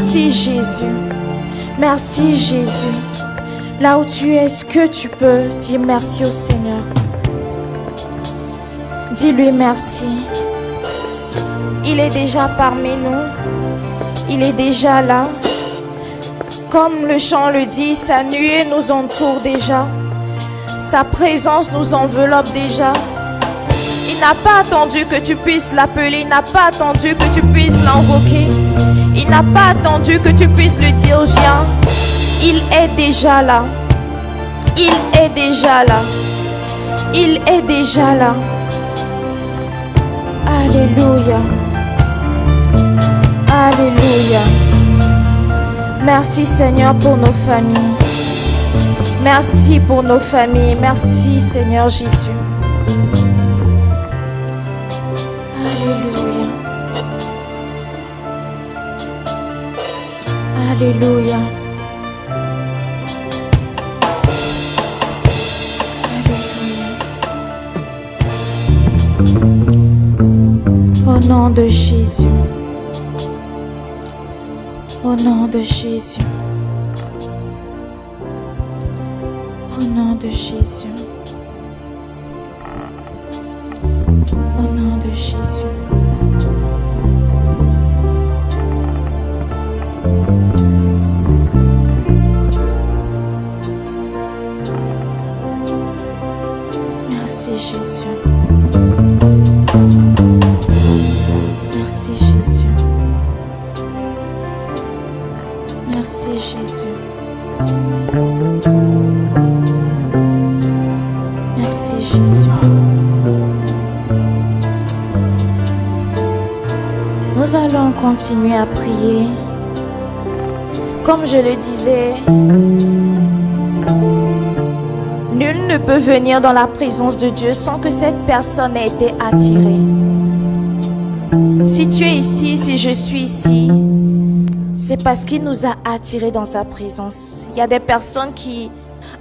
Merci Jésus. Merci Jésus. Là où tu es, est-ce que tu peux dire merci au Seigneur? Dis-lui merci. Il est déjà parmi nous. Il est déjà là. Comme le chant le dit, sa nuée nous entoure déjà. Sa présence nous enveloppe déjà. Il n'a pas attendu que tu puisses l'appeler. Il n'a pas attendu que tu puisses l'invoquer. Il n'a pas attendu que tu puisses lui dire viens. Il est déjà là. Il est déjà là. Il est déjà là. Alléluia. Alléluia. Merci Seigneur pour nos familles. Merci pour nos familles. Merci Seigneur Jésus. Alléluia. Alléluia. Au nom de Jésus. Au nom de Jésus. Au nom de Jésus. Au nom de Jésus. Merci Jésus. Merci Jésus. Merci Jésus. Merci Jésus. Nous allons continuer à prier. Comme je le disais, nul ne peut venir dans la présence de Dieu sans que cette personne ait été attirée. Si tu es ici, si je suis ici, c'est parce qu'il nous a attirés dans sa présence. Il y a des personnes qui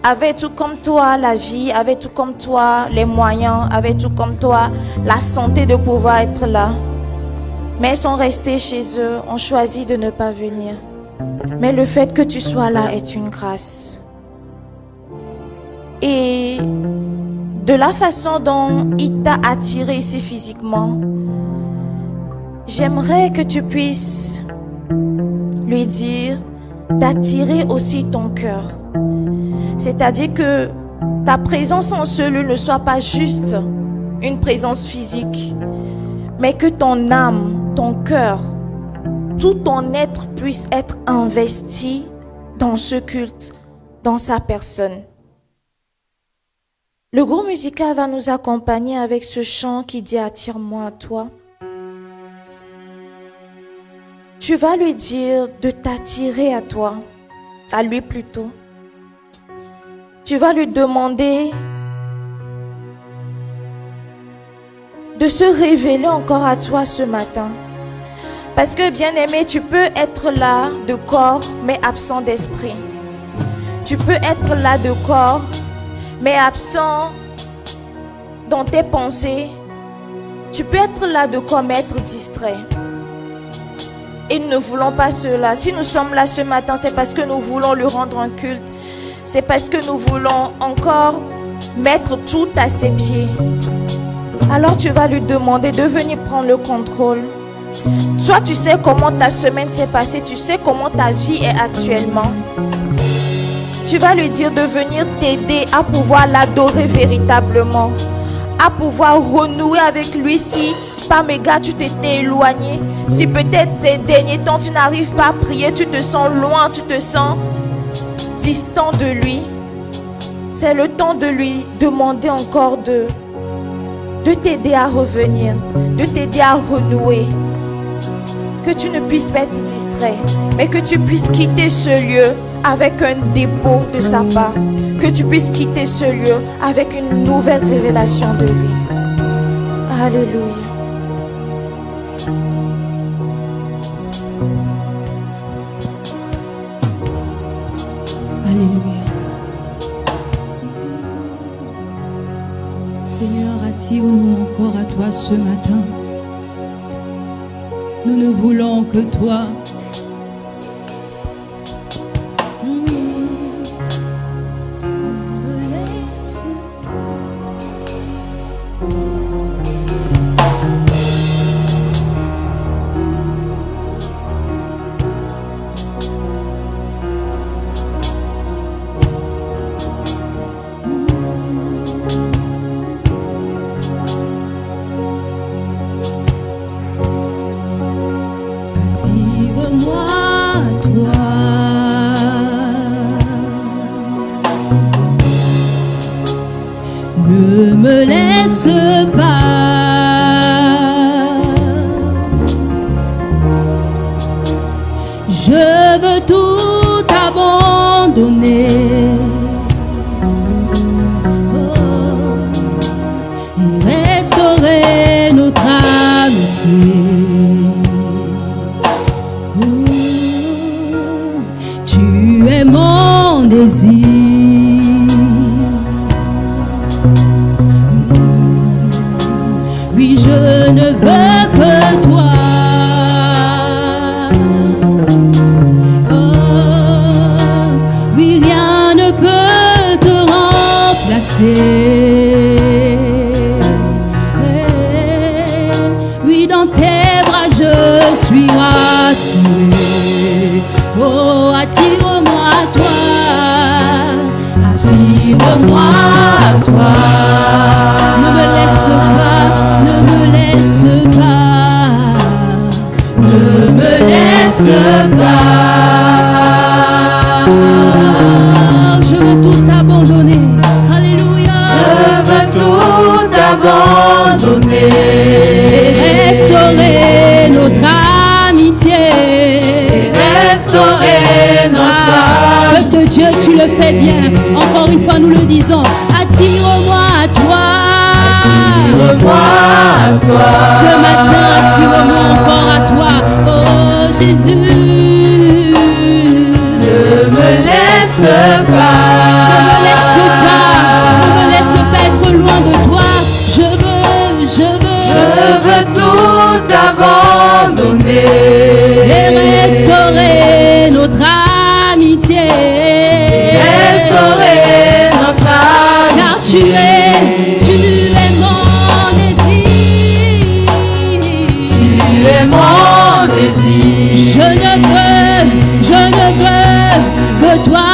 avaient tout comme toi la vie, avaient tout comme toi les moyens, avaient tout comme toi la santé de pouvoir être là. Mais ils sont restés chez eux, ont choisi de ne pas venir. Mais le fait que tu sois là est une grâce. Et de la façon dont il t'a attiré ici physiquement, j'aimerais que tu puisses lui dire d'attirer aussi ton cœur. C'est-à-dire que ta présence en cellule ne soit pas juste une présence physique, mais que ton âme, ton cœur, tout ton être puisse être investi dans ce culte, dans sa personne. Le groupe musical va nous accompagner avec ce chant qui dit « Attire-moi à toi ». Tu vas lui dire de t'attirer à toi, à lui plutôt. Tu vas lui demander de se révéler encore à toi ce matin. Parce que bien-aimé, tu peux être là de corps, mais absent d'esprit. Tu peux être là de corps, mais absent dans tes pensées. Tu peux être là de corps, mais être distrait. Et nous ne voulons pas cela. Si nous sommes là ce matin, c'est parce que nous voulons lui rendre un culte. C'est parce que nous voulons encore mettre tout à ses pieds. Alors tu vas lui demander de venir prendre le contrôle. Toi, tu sais comment ta semaine s'est passée. Tu sais comment ta vie est actuellement. Tu vas lui dire de venir t'aider à pouvoir l'adorer véritablement. À pouvoir renouer avec lui si par méga tu t'étais éloigné. Si peut-être ces derniers temps tu n'arrives pas à prier, tu te sens loin, tu te sens distant de lui. C'est le temps de lui demander encore de t'aider à revenir, de t'aider à renouer. Que tu ne puisses pas être distrait, mais que tu puisses quitter ce lieu avec un dépôt de sa part. Que tu puisses quitter ce lieu avec une nouvelle révélation de lui. Alléluia. Alléluia. Seigneur, attire-nous encore à toi ce matin. Nous ne voulons que toi. Ne me laisse pas. Je veux tout abandonner. Restaurer notre amitié. Tu es mon désir. Oui, je ne veux que toi. Oui, rien ne peut te remplacer. Je suis rassuré. Oh, attire-moi à toi, attire-moi à toi. Ne me laisse pas, ne me laisse pas, ne me laisse pas. Je veux tout abandonner. Alléluia. Je veux tout abandonner. Et restaurer notre amitié. Restaurer notre amitié. Peuple de Dieu, tu le fais bien. Encore une fois, nous le disons. Attire-moi à toi. Attire-moi à toi. Ce matin, attire-moi encore à toi. Oh Jésus. Ne me laisse pas. Ne me laisse pas. Ne me laisse pas être loin de toi. Je veux tout abandonner et restaurer notre amitié. Restaurer notre amitié. Car tu es mon désir. Tu es mon désir. Je ne veux que toi.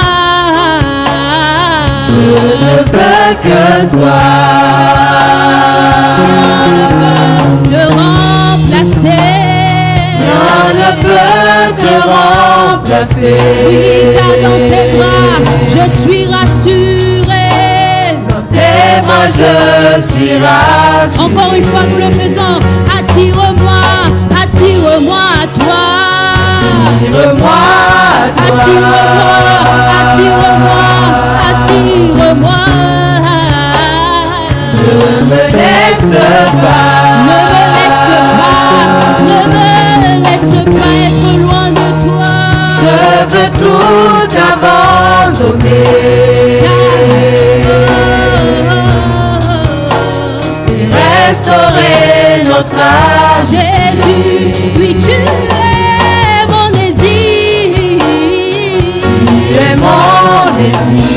Je ne veux que toi. Rien ne peut te remplacer. Oui, car dans tes bras, je suis rassuré. Dans tes bras, je suis rassuré. Encore une fois, nous le faisons. Attire-moi à toi. Attire-moi à toi. Attire-moi. Ne me laisse pas. Ne me laisse pas être loin de toi. Je veux tout abandonner. Et restaurer notre âme. Jésus, oui, tu es mon désir. Tu es mon désir.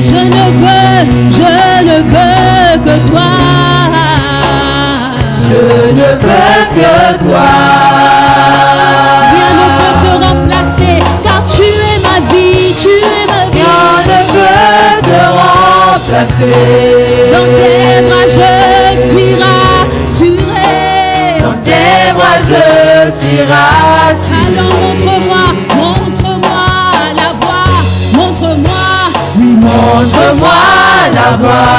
Je ne veux que toi. Je ne veux que toi. Rien ne peut te remplacer, car tu es ma vie, tu es ma vie. Rien ne peut te remplacer. Dans tes bras je suis rassuré. Dans tes bras je suis rassuré. Alors montre-moi la voie, montre-moi. Oui, montre-moi la voie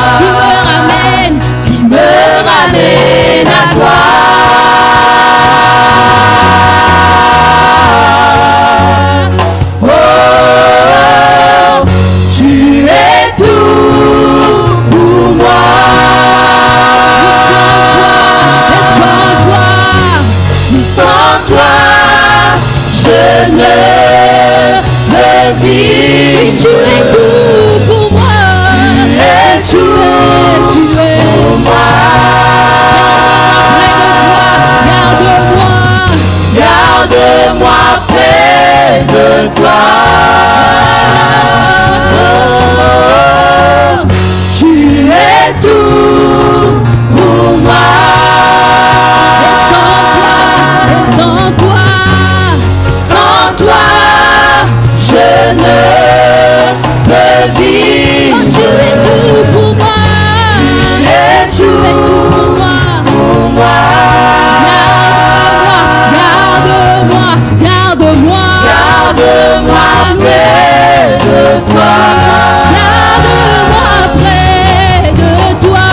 qui me ramène à toi. Oh, tu es tout pour moi. Sans toi, je ne veux vivre. Tu es tout pour moi. Tu es tout pour moi. Garde-moi près de toi. Tu es tout pour moi. Sans toi, je ne peux vivre. Oh, tu es tout pour moi. Tu es tout pour moi. Garde-moi près de toi. Garde-moi près de toi.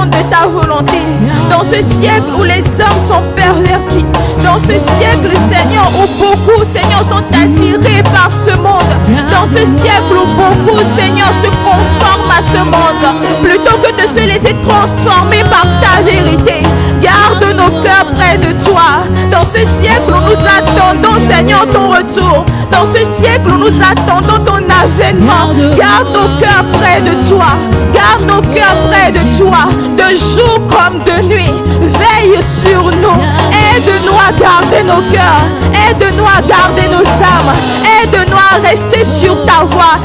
monde de ta volonté. Dans ce siècle où les hommes sont pervertis. Dans ce siècle, Seigneur, où beaucoup, Seigneur, sont attirés par ce monde. Dans ce siècle où beaucoup, Seigneur, se conforment à ce monde. Plutôt que de se laisser transformer par ta vérité. Garde nos cœurs près de toi. Dans ce siècle où nous attendons, Seigneur, ton retour. Dans ce siècle où nous attendons ton avènement. Garde nos cœurs près de toi. Garde nos cœurs près de toi. De jour comme de nuit. Veille sur nous. Aide-nous à garder nos cœurs. Aide-nous à garder nos âmes. Aide-nous à rester sur ta voie.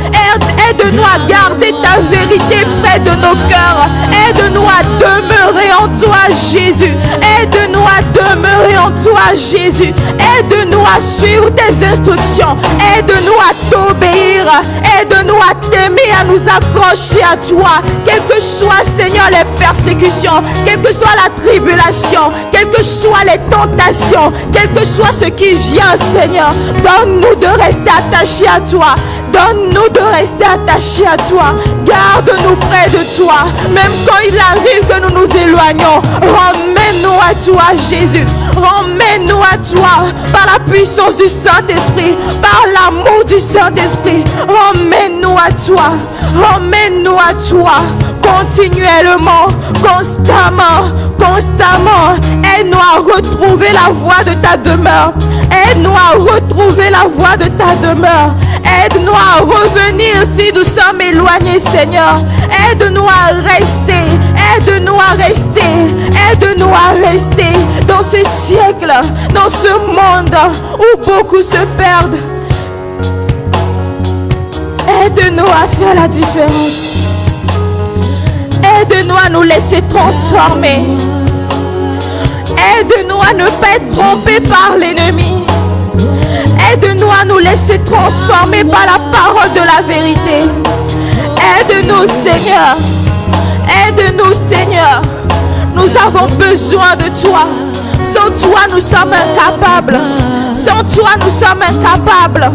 Aide-nous à garder ta vérité près de nos cœurs. Aide-nous à demeurer en toi, Jésus. Aide-nous à demeurer en toi, Jésus. Aide-nous à suivre tes instructions. Aide-nous à t'obéir. Aide-nous à t'aimer, à nous accrocher à toi. Quelles que soient, Seigneur, les persécutions, quelle que soit la tribulation, quelles que soient les tentations, quel que soit ce qui vient, Seigneur, donne-nous de rester attachés à toi. Donne-nous de rester attachés à toi. Garde-nous près de toi. Même quand il arrive que nous nous éloignons, ramène-nous à toi, Jésus. Ramène-nous à toi par la puissance du Saint-Esprit, par l'amour du Saint-Esprit. Ramène-nous à toi. Ramène-nous à toi. Continuellement, constamment, constamment. Aide-nous à retrouver la voie de ta demeure. Aide-nous à retrouver la voie de ta demeure. Aide-nous à revenir si nous sommes éloignés, Seigneur. Aide-nous à rester. Aide-nous à rester. Aide-nous à rester dans ce siècle, dans ce monde où beaucoup se perdent. Aide-nous à faire la différence. Aide-nous à nous laisser transformer. Aide-nous à ne pas être trompés par l'ennemi. Aide-nous à nous laisser transformer par la parole de la vérité. Aide-nous, Seigneur. Aide-nous, Seigneur. Nous avons besoin de toi. Sans toi, nous sommes incapables. Sans toi, nous sommes incapables.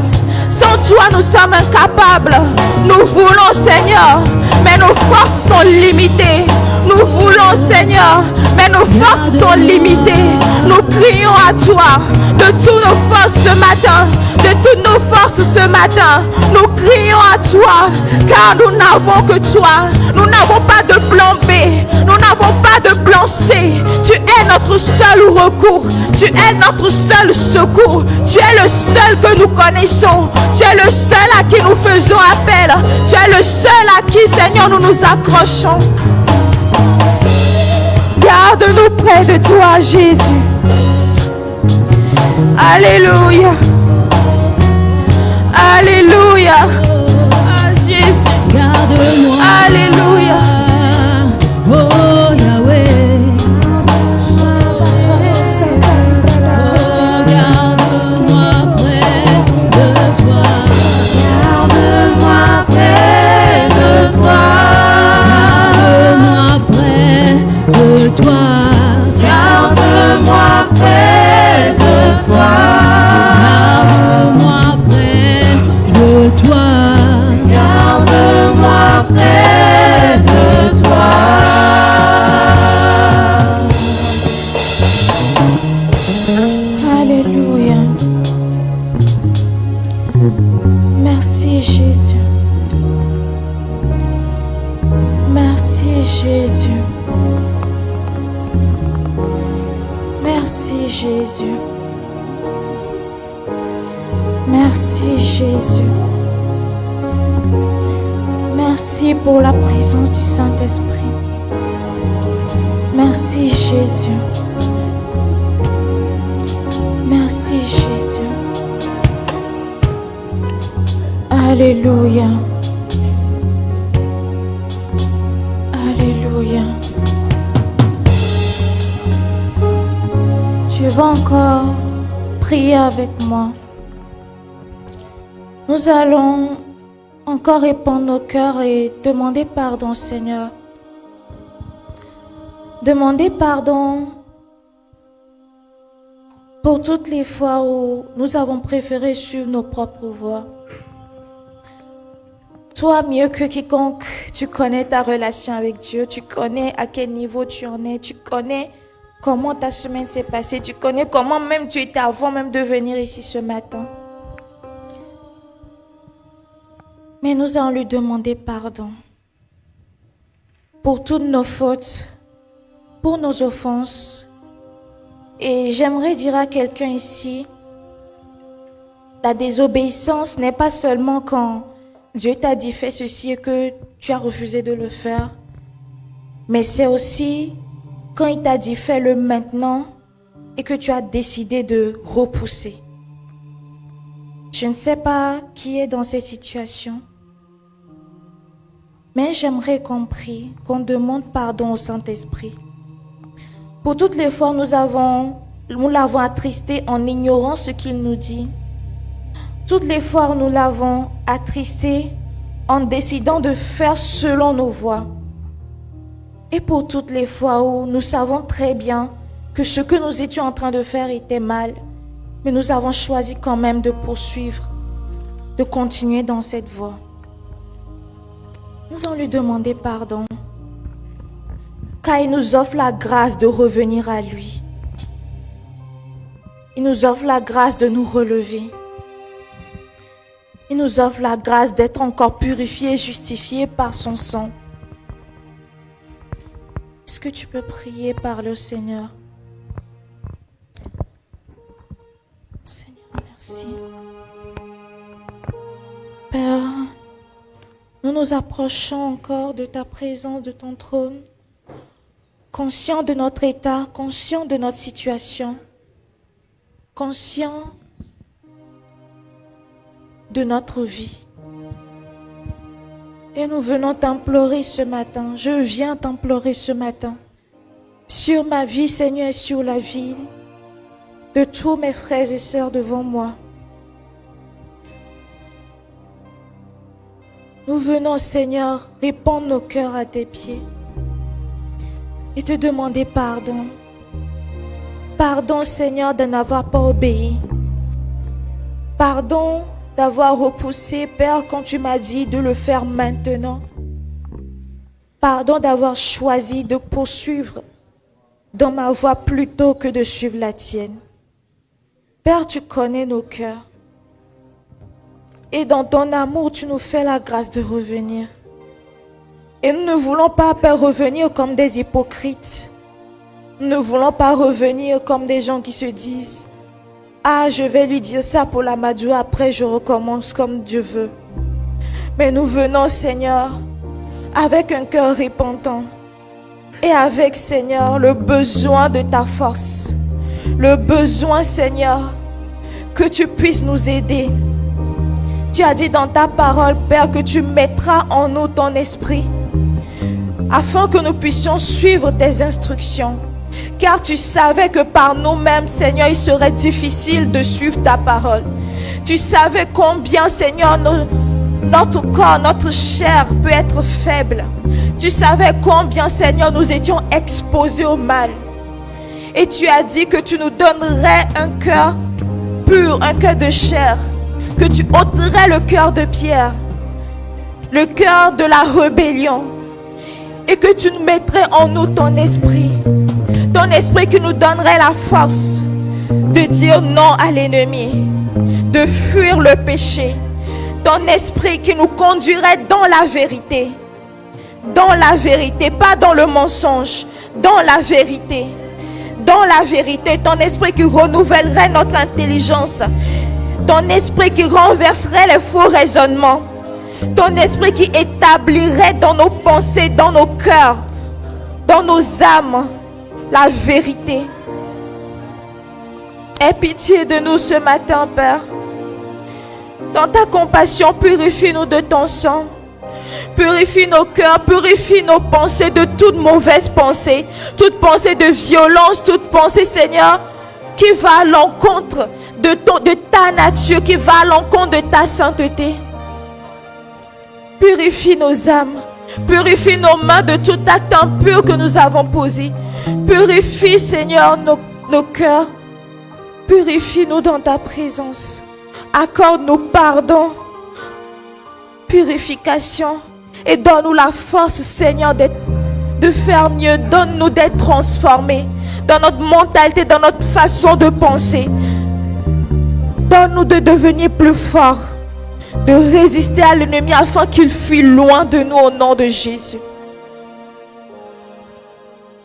Sans toi, nous sommes incapables. Nous voulons, Seigneur, mais nos forces sont limitées. Nous voulons, Seigneur, mais nos forces sont limitées. Nous crions à toi de toutes nos forces ce matin. De toutes nos forces ce matin. Nous crions à toi, car nous n'avons que toi. Nous n'avons pas de plan B. Nous n'avons pas de plan C. Tu es notre seul recours. Tu es notre seul secours. Tu es le seul que nous connaissons. Tu es le seul à qui nous faisons appel. Tu es le seul à qui, Seigneur, nous nous accrochons. Garde-nous près de toi, Jésus. Alléluia. Alléluia. Ah, Jésus. Garde-moi. Alléluia. Oh Yahweh. Merci Jésus. Merci pour la présence du Saint-Esprit. Merci Jésus. Merci Jésus. Alléluia. Alléluia. Tu vas encore prier avec moi. Nous allons encore répandre nos cœurs et demander pardon, Seigneur. Demander pardon pour toutes les fois où nous avons préféré suivre nos propres voies. Toi, mieux que quiconque, tu connais ta relation avec Dieu, tu connais à quel niveau tu en es, tu connais comment ta semaine s'est passée, tu connais comment même tu étais avant même de venir ici ce matin. Mais nous allons lui demander pardon pour toutes nos fautes, pour nos offenses. Et j'aimerais dire à quelqu'un ici, la désobéissance n'est pas seulement quand Dieu t'a dit fais ceci et que tu as refusé de le faire, mais c'est aussi quand il t'a dit fais-le maintenant et que tu as décidé de repousser. Je ne sais pas qui est dans cette situation, mais j'aimerais qu'on prie, qu'on demande pardon au Saint-Esprit. Pour toutes les fois nous l'avons attristé en ignorant ce qu'il nous dit. Toutes les fois nous l'avons attristé en décidant de faire selon nos voies. Et pour toutes les fois où nous savons très bien que ce que nous étions en train de faire était mal, mais nous avons choisi quand même de poursuivre, de continuer dans cette voie. Nous allons lui demander pardon, car il nous offre la grâce de revenir à lui. Il nous offre la grâce de nous relever. Il nous offre la grâce d'être encore purifiés et justifiés par son sang. Est-ce que tu peux prier par le Seigneur? Seigneur, merci. Père, nous nous approchons encore de ta présence, de ton trône, conscients de notre état, conscients de notre situation, conscients de notre vie. Et nous venons t'implorer ce matin, je viens t'implorer ce matin, sur ma vie, Seigneur, et sur la vie de tous mes frères et sœurs devant moi. Nous venons, Seigneur, répandre nos cœurs à tes pieds et te demander pardon. Pardon, Seigneur, de n'avoir pas obéi. Pardon d'avoir repoussé, Père, quand tu m'as dit de le faire maintenant. Pardon d'avoir choisi de poursuivre dans ma voie plutôt que de suivre la tienne. Père, tu connais nos cœurs. Et dans ton amour, tu nous fais la grâce de revenir. Et nous ne voulons pas, Père, revenir comme des hypocrites. Nous ne voulons pas revenir comme des gens qui se disent « Ah, je vais lui dire ça pour la Madjoua, après je recommence comme Dieu veut. » Mais nous venons, Seigneur, avec un cœur repentant et avec, Seigneur, le besoin de ta force. Le besoin, Seigneur, que tu puisses nous aider. Tu as dit dans ta parole, Père, que tu mettras en nous ton esprit afin que nous puissions suivre tes instructions. Car tu savais que par nous-mêmes, Seigneur, il serait difficile de suivre ta parole. Tu savais combien, Seigneur, notre corps, notre chair peut être faible. Tu savais combien, Seigneur, nous étions exposés au mal. Et tu as dit que tu nous donnerais un cœur pur, un cœur de chair. Que tu ôterais le cœur de pierre, le cœur de la rébellion. Et que tu mettrais en nous ton esprit. Ton esprit qui nous donnerait la force de dire non à l'ennemi, de fuir le péché. Ton esprit qui nous conduirait dans la vérité. Dans la vérité, pas dans le mensonge. Dans la vérité. Dans la vérité, ton esprit qui renouvellerait notre intelligence. Ton esprit qui renverserait les faux raisonnements. Ton esprit qui établirait dans nos pensées, dans nos cœurs, dans nos âmes, la vérité. Aie pitié de nous ce matin, Père. Dans ta compassion, purifie-nous de ton sang. Purifie nos cœurs, purifie nos pensées de toute mauvaise pensée, toute pensée de violence, toute pensée, Seigneur, qui va à l'encontre de ta nature, qui va à l'encontre de ta sainteté. Purifie nos âmes, purifie nos mains de tout acte impur que nous avons posé. Purifie, Seigneur, nos cœurs. Purifie-nous dans ta présence. Accorde-nous pardon. purification et donne-nous la force, Seigneur, de faire mieux. Donne-nous d'être transformés dans notre mentalité, dans notre façon de penser. Donne-nous de devenir plus forts, de résister à l'ennemi afin qu'il fuit loin de nous au nom de Jésus.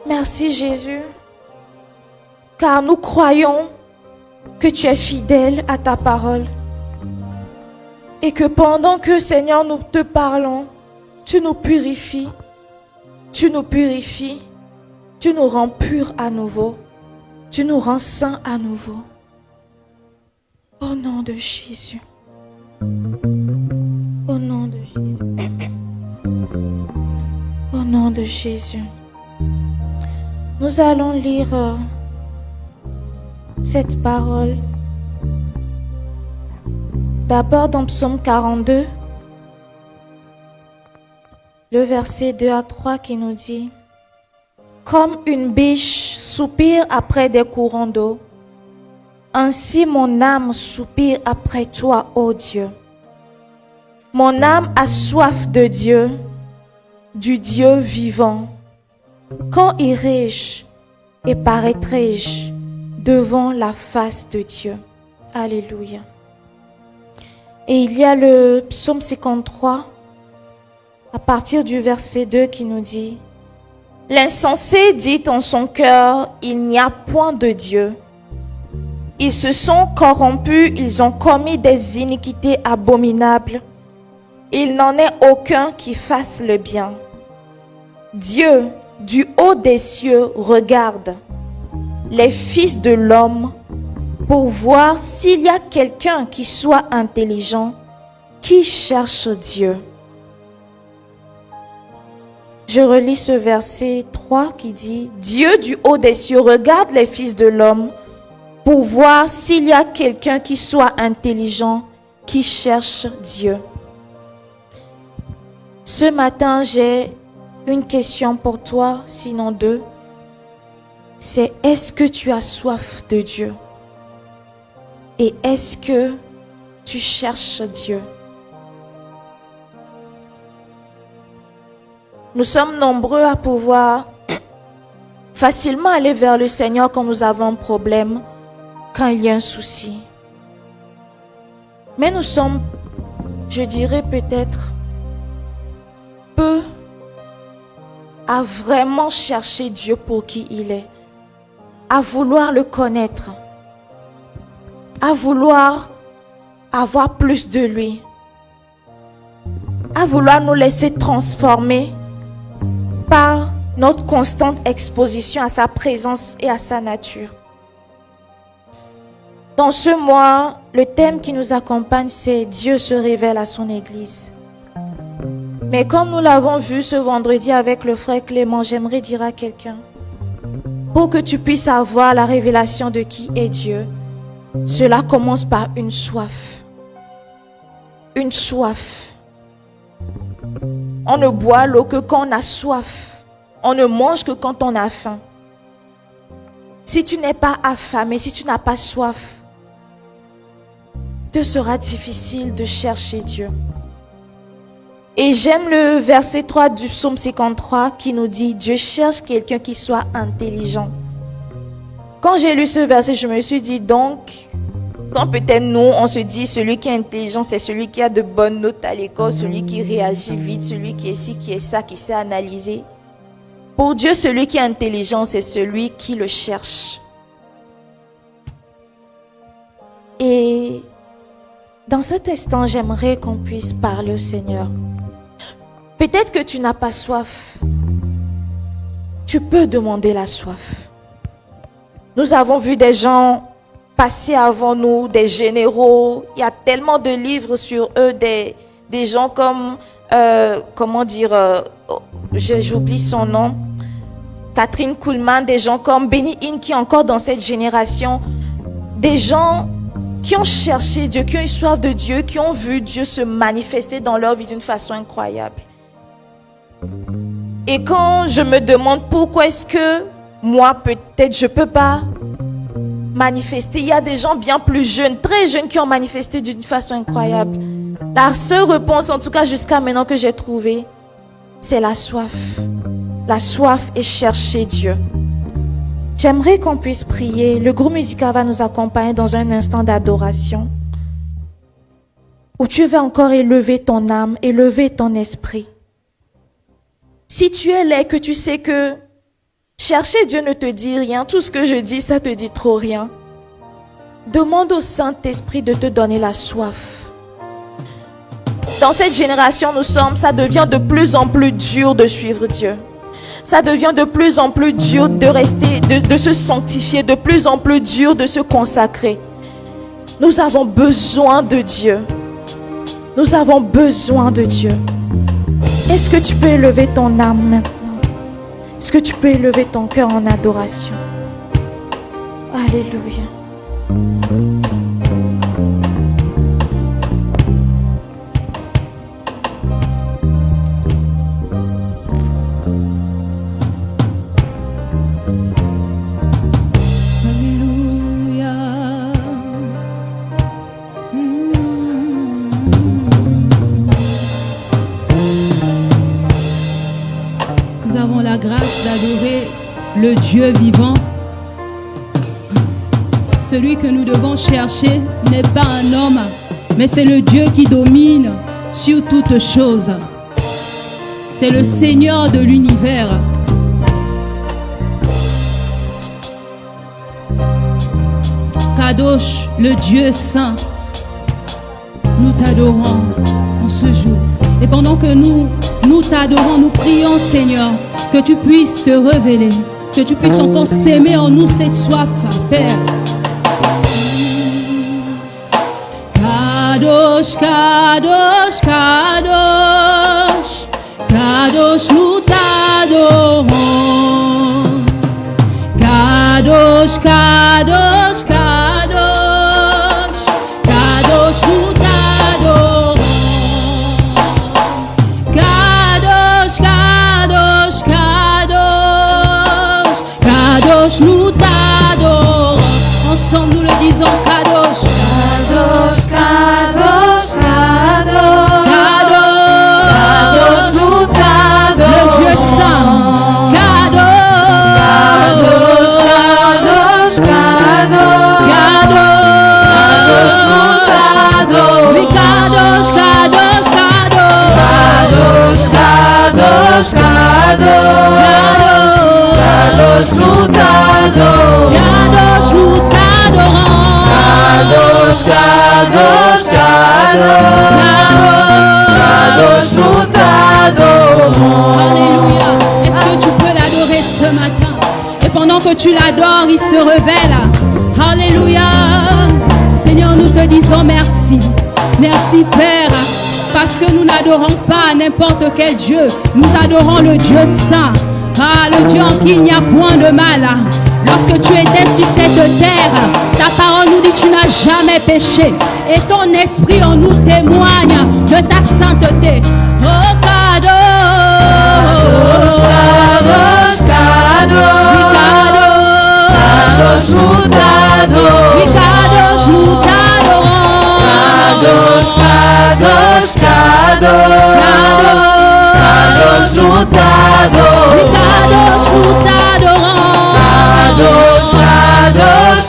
Merci Jésus, car nous croyons que tu es fidèle à ta parole et que pendant que Seigneur nous te parlons, tu nous purifies, tu nous purifies, tu nous rends purs à nouveau, tu nous rends saints à nouveau. Au nom de Jésus. Au nom de Jésus. Au nom de Jésus. Nous allons lire cette parole. D'abord dans Psaume 42, le verset 2 à 3 qui nous dit: Comme une biche soupire après des courants d'eau, ainsi mon âme soupire après toi, ô Dieu. Mon âme a soif de Dieu, du Dieu vivant. Quand irai-je et paraîtrai-je devant la face de Dieu? Alléluia. Et il y a le psaume 53, à partir du verset 2 qui nous dit: L'insensé dit en son cœur, il n'y a point de Dieu. Ils se sont corrompus, ils ont commis des iniquités abominables. Il n'en est aucun qui fasse le bien. Dieu, du haut des cieux, regarde les fils de l'homme pour voir s'il y a quelqu'un qui soit intelligent, qui cherche Dieu. Je relis ce verset 3 qui dit: Dieu du haut des cieux regarde les fils de l'homme pour voir s'il y a quelqu'un qui soit intelligent, qui cherche Dieu. Ce matin, j'ai une question pour toi, sinon deux. C'est: est-ce que tu as soif de Dieu? Et est-ce que tu cherches Dieu? Nous sommes nombreux à pouvoir facilement aller vers le Seigneur quand nous avons un problème, quand il y a un souci. Mais nous sommes, je dirais peut-être, peu à vraiment chercher Dieu pour qui il est, à vouloir le connaître, à vouloir avoir plus de lui, à vouloir nous laisser transformer par notre constante exposition à sa présence et à sa nature. Dans ce mois, le thème qui nous accompagne, c'est Dieu se révèle à son Église. Mais comme nous l'avons vu ce vendredi avec le frère Clément, j'aimerais dire à quelqu'un, pour que tu puisses avoir la révélation de qui est Dieu, cela commence par une soif. Une soif. On ne boit l'eau que quand on a soif. On ne mange que quand on a faim. Si tu n'es pas affamé, si tu n'as pas soif, te sera difficile de chercher Dieu. Et j'aime le verset 3 du psaume 53 qui nous dit: Dieu cherche quelqu'un qui soit intelligent. Quand j'ai lu ce verset, je me suis dit donc, quand peut-être nous, on se dit celui qui est intelligent, c'est celui qui a de bonnes notes à l'école, celui qui réagit vite, celui qui est ci, qui est ça, qui sait analyser. Pour Dieu, celui qui est intelligent, c'est celui qui le cherche. Et dans cet instant, j'aimerais qu'on puisse parler au Seigneur. Peut-être que tu n'as pas soif. Tu peux demander la soif. Nous avons vu des gens passer avant nous, des généraux. Il y a tellement de livres sur eux, des gens comme, j'oublie son nom, Catherine Kuhlman, des gens comme Benny Hinn qui est encore dans cette génération. Des gens qui ont cherché Dieu, qui ont eu soif de Dieu, qui ont vu Dieu se manifester dans leur vie d'une façon incroyable. Et quand je me demande pourquoi est-ce que moi, peut-être, je ne peux pas manifester, il y a des gens bien plus jeunes, très jeunes, qui ont manifesté d'une façon incroyable. La seule réponse, en tout cas jusqu'à maintenant que j'ai trouvée, c'est la soif. La soif est chercher Dieu. J'aimerais qu'on puisse prier. Le groupe musical va nous accompagner dans un instant d'adoration où tu vas encore élever ton âme, élever ton esprit. Si tu es là et que tu sais que chercher Dieu ne te dit rien, tout ce que je dis, ça te dit trop rien, demande au Saint-Esprit de te donner la soif. Dans cette génération nous sommes, ça devient de plus en plus dur de suivre Dieu. Ça devient de plus en plus dur de rester, de se sanctifier, de plus en plus dur de se consacrer. Nous avons besoin de Dieu. Nous avons besoin de Dieu. Est-ce que tu peux élever ton âme maintenant? Est-ce que tu peux élever ton cœur en adoration? Alléluia. Grâce d'adorer le Dieu vivant. Celui que nous devons chercher n'est pas un homme, mais c'est le Dieu qui domine sur toutes choses. C'est le Seigneur de l'univers. Kadosh, le Dieu saint, nous t'adorons en ce jour. Et pendant que nous t'adorons, nous prions, Seigneur, que tu puisses te révéler, que tu puisses encore s'aimer en nous cette soif, Père. Kadosh, Kadosh, Kadosh, Kadosh, nous t'adorons. Kadosh, Kadosh, Kadosh, Kadosh, nous t'adorons. Kadosh, Kadosh, Kadosh, Kadosh, nous t'adorons. Ensemble nous le disons, Kadosh, Kadosh, Kadosh, Kadosh, Kadosh, Kadosh, nous t'adorons. le Dieu saint. Kadosh, Kadosh, Kadosh, Kadosh, nous t'adorons. Oui, Kadosh, Kadosh, Kadosh, Kadosh, Kadosh, Kadosh, nous t'adorons. Kadosh, nous t'adorons. Kadosh, Kadosh, Kadosh, nous t'adorons. Alléluia. Est-ce que tu peux l'adorer ce matin? Et pendant que tu l'adores, il se révèle. Alléluia. Seigneur, nous te disons merci. Merci, Père, parce que nous n'adorons pas n'importe quel Dieu. Nous adorons le Dieu saint. Ah, le Dieu en qui il n'y a point de mal. Lorsque tu étais sur cette terre, ta parole nous dit que tu n'as jamais péché. Et ton esprit en nous témoigne de ta sainteté. Oh, Kadosh, Kadosh, Kadosh, Kadosh, nous t'adorons. oui, Kadosh, nous t'adorons. Kadosh, Kadosh, Kadosh, Kadosh, nous t'adorons. Oui, Kadosh, nous t'adorons. Kadosh, Kadosh,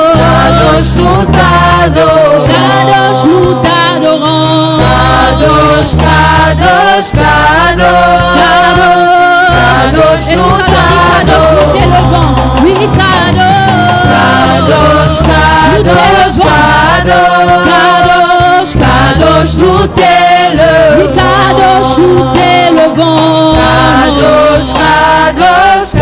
Kadosh, nous t'adorons. Kadosh, nous t'adorons. Kadosh, Kadosh, Kadosh, Et nous allons dire Kadosh, nous t'élevons. Oui, Kadosh, nous t'élevons. Kadosh, Kadosh, nous t'élevons. oui, Kadosh, nous t'élevons. Kadosh, Kadosh,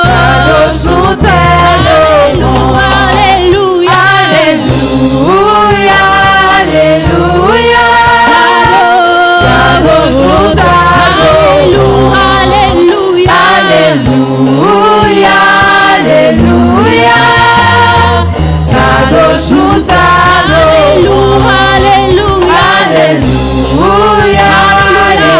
Kadosh, nous t'élevons. Alléluia, Alléluia, Alléluia. Kadosh, nous t'adorons. Alléluia, Alléluia, Alléluia. Kadosh, nous t'adorons. Alléluia, Alléluia, Alléluia.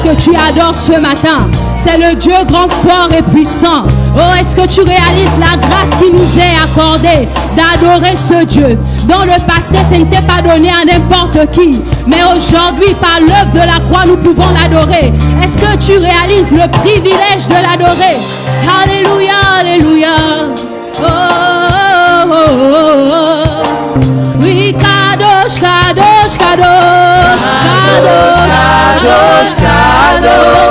que tu adores ce matin. C'est le Dieu grand, fort et puissant. Oh, est-ce que tu réalises la grâce qui nous est accordée d'adorer ce Dieu? Dans le passé, ce n'était pas donné à n'importe qui. Mais aujourd'hui, par l'œuvre de la croix, nous pouvons l'adorer. Est-ce que tu réalises le privilège de l'adorer? Alléluia, alléluia. Oh, oh, oh, oh. Oui, kadosh, kadosh, kadosh, kadosh, kadosh, kadosh,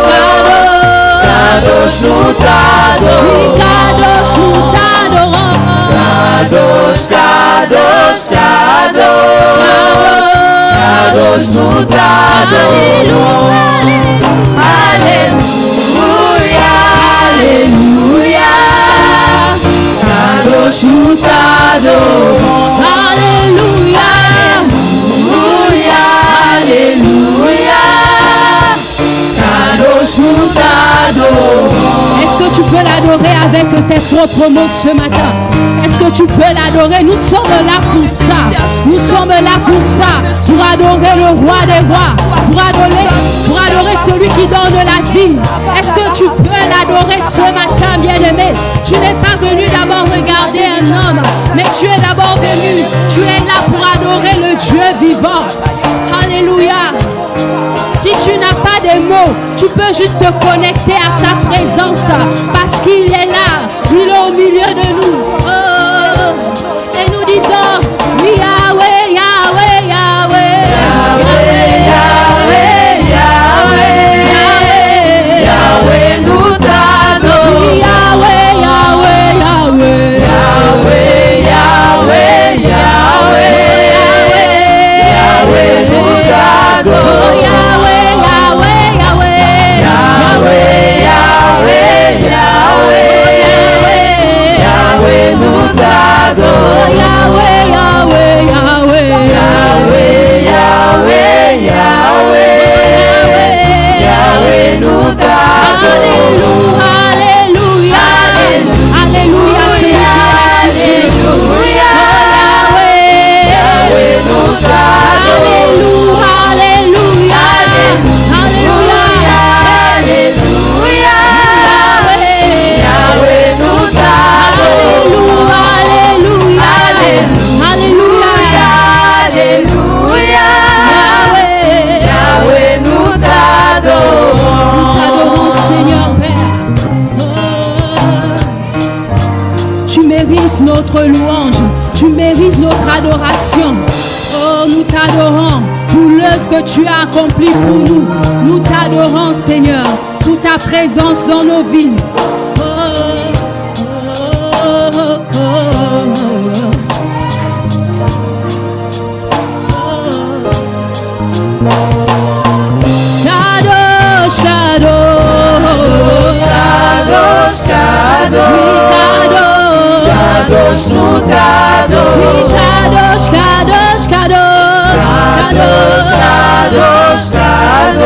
kadosh, nous t'adorons. Oui, kadosh, nous t'adorons. Kadosh, kadosh, kadosh, kadosh, nous t'adorons. Alléluia, alléluia, kadosh, nous t'adorons. Alléluia, alléluia, kadosh, nous t'adorons. Est-ce que tu peux l'adorer avec tes propres mots ce matin? Est-ce que tu peux l'adorer? Nous sommes là pour ça. Nous sommes là pour ça. Pour adorer le roi des rois. Pour adorer celui qui donne la vie. Est-ce que tu peux l'adorer ce matin, bien-aimé? Tu n'es pas venu d'abord regarder un homme, mais tu es d'abord venu. Tu es là pour adorer le Dieu vivant. Alléluia. Si tu n'as pas de mots, tu peux juste te connecter à sa présence parce qu'il est là, il est au milieu de nous. Oh, et nous disons, oui, Yahweh, Yahweh, Yahweh, Yahweh, Yahweh, Yahweh, Yahweh, nous t'adorons. Oui, Yahweh, Yahweh, Yahweh, Yahweh, Yahweh, Yahweh, Yahweh, nous t'adorons. Notre louange, tu mérites notre adoration. Oh, nous t'adorons pour l'œuvre que tu as accomplie pour nous. Nous t'adorons, Seigneur, pour ta présence dans nos vies. Oh, oh, oh, oh, oh. Kadosh, kadosh, kadosh, kadosh. Kadosh, nous t'adorons. Oui, kadosh, kadosh, kadosh, kadosh, kadosh, kadosh,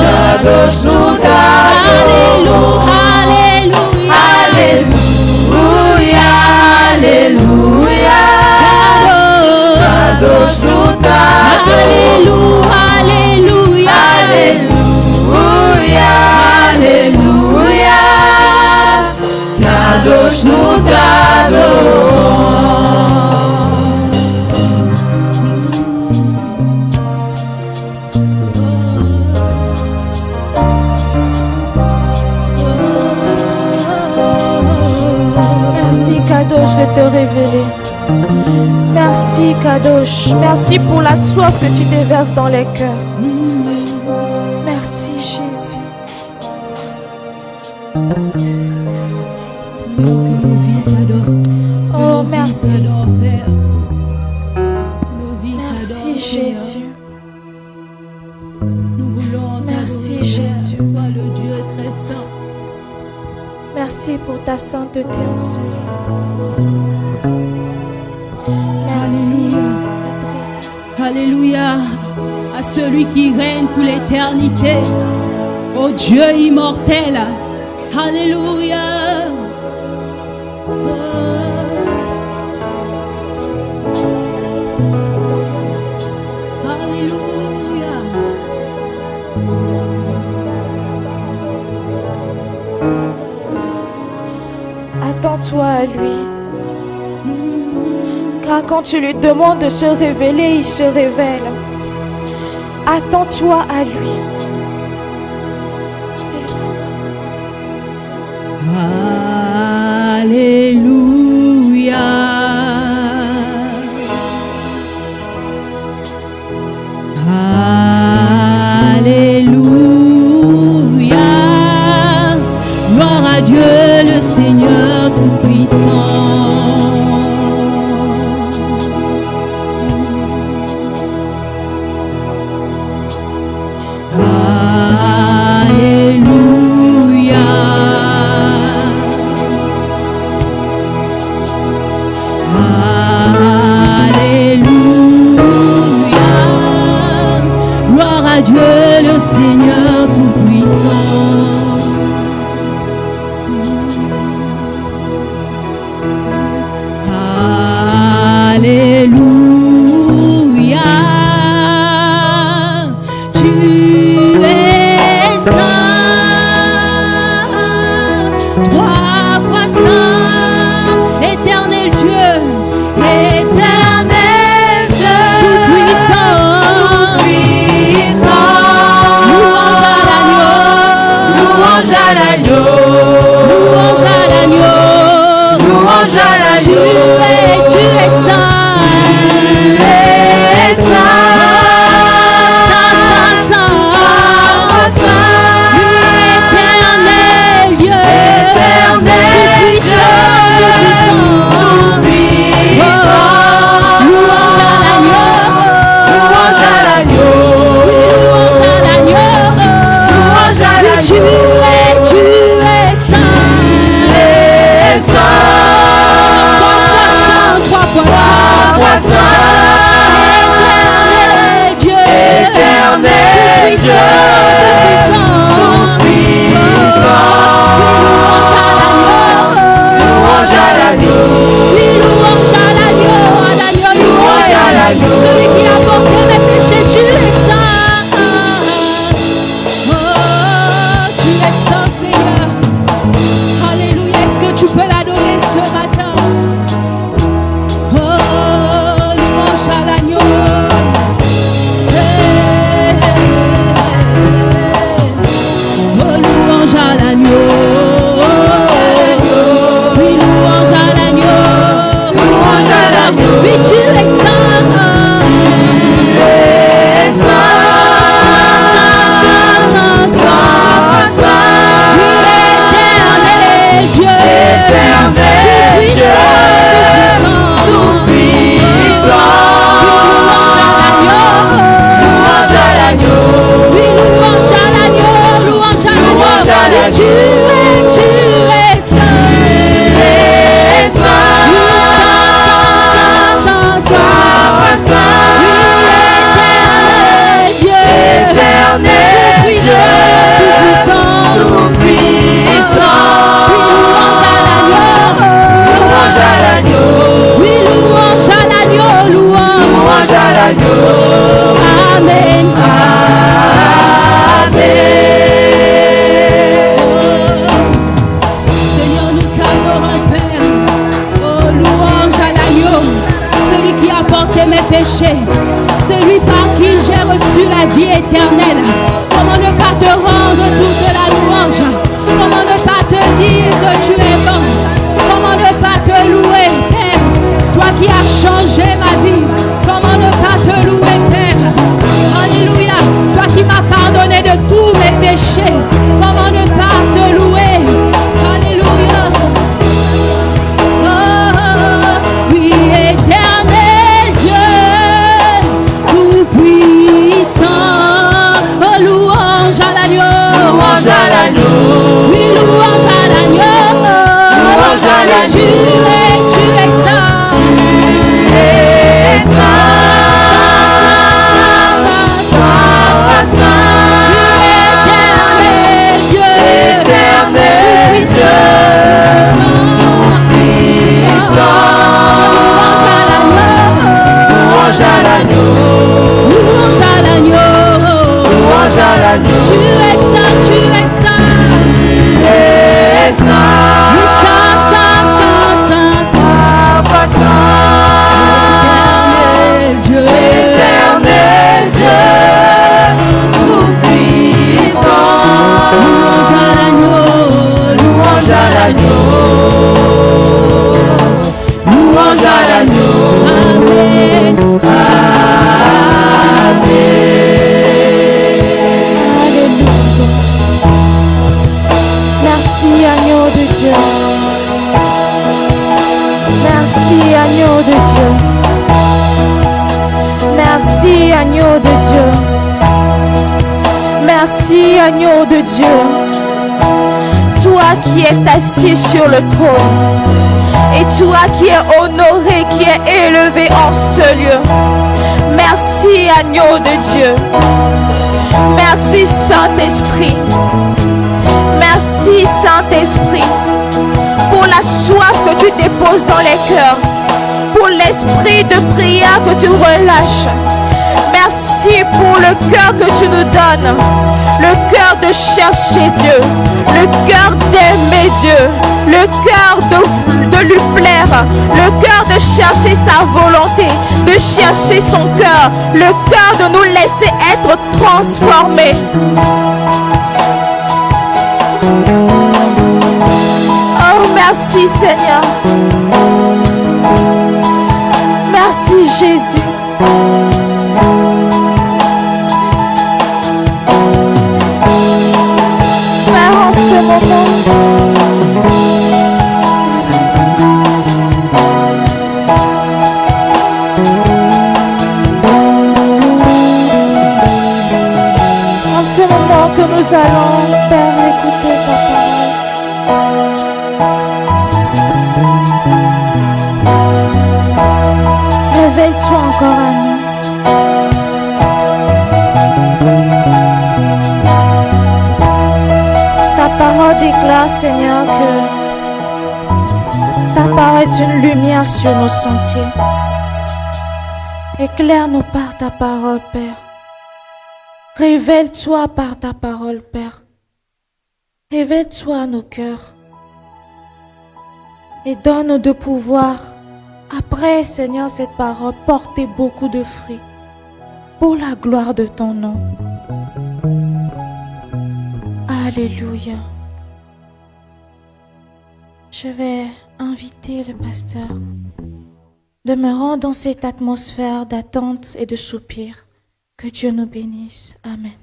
kadosh, nous t'adorons. Alléluia, alléluia, alléluia, kadosh, nous t'adorons. Alléluia, alléluia, alléluia, kadosh, nous t'adorons. Merci Kadosh de te révéler. Merci Kadosh. Merci pour la soif que tu déverses dans les cœurs. Merci Jésus. Oh, merci. Merci Jésus. Merci Jésus. Merci pour ta sainteté en ce lieu. Merci pour ta présence. Alléluia. À celui qui règne pour l'éternité. Au Dieu immortel. Alléluia. Alléluia. lui. Car quand tu lui demandes de se révéler, il se révèle. Attends-toi à lui. Alléluia. Alléluia. Gloire à Dieu le Seigneur Tout-Puissant. Dieu le Seigneur Tout-Puissant. Alléluia. Tu es saint, trois fois saint, éternel Dieu, éternel Dieu, Tout-Puissant. Louange à l'agneau, louange à l'agneau, tu es saint, saint, saint, saint, éternel Dieu, tout-puissant, louange à l'agneau, louange à l'agneau, louange à l'agneau, louange à l'agneau. Tu es saint, trois fois saint, éternel Dieu, louange à l'agneau, louange à l'agneau, celui qui a porté mes péchés, tu es saint. Tu es saint, Seigneur. Alléluia. Est-ce que tu peux l'adorer ce matin? Oh, louange à l'agneau. Oh, louange à l'agneau. Oui, louange à l'agneau. Louange à l'agneau. Oui, tu es saint. Tu es saint. Tu es saint, éternel Dieu, tout-puissant, louange à l'agneau, oui, louange à l'agneau, louange à l'agneau, amen, amen. Seigneur, nous t'adorons, Père. Oh, louange à l'agneau, celui qui a porté mes péchés, celui par qui j'ai reçu la vie éternelle. Comment ne pas te rendre toute la louange? Comment ne pas te dire que tu es bon? Comment ne pas te louer, Père? Toi qui as changé ma vie, comment ne pas te louer, Père? Alléluia. Toi qui m'as pardonné de tous mes péchés, comment ne pas te louer? Alléluia. Oh, oui, éternel Dieu, tout-puissant. Oh, louange à l'agneau. Louange à l'agneau. Oui, louange à l'agneau. Louange à l'agneau. Tu es saint. Tu es saint. à l'agneau. Amen. Alléluia. Merci, agneau de Dieu. Merci, agneau de Dieu. Merci, agneau de Dieu. Merci, agneau de Dieu. Toi qui es assis sur le trône. Et toi qui es honoré, qui est élevé en ce lieu. Merci, agneau de Dieu. Merci, Saint-Esprit. Merci, Saint-Esprit, pour la soif que tu déposes dans les cœurs, pour l'esprit de prière que tu relâches. Merci pour le cœur que tu nous donnes, le cœur de chercher Dieu, le cœur d'aimer Dieu, le cœur de lui plaire, le cœur de chercher sa volonté, de chercher son cœur, le cœur de nous laisser être transformés. Oh, merci Seigneur. Merci Jésus. Père, en ce moment, en ce moment que nous allons, Père, écouter ta parole. Réveille-toi encore à nous. Ta parole déclare, Seigneur, que ta parole est une lumière sur nos sentiers. Éclaire-nous par ta parole, Père. Révèle-toi par ta parole, Père. Révèle-toi à nos cœurs. Et donne-nous de pouvoir, après, Seigneur, cette parole, porter beaucoup de fruits pour la gloire de ton nom. Alléluia. Je vais inviter le pasteur de me rendre dans cette atmosphère d'attente et de soupir. Que Dieu nous bénisse. Amen.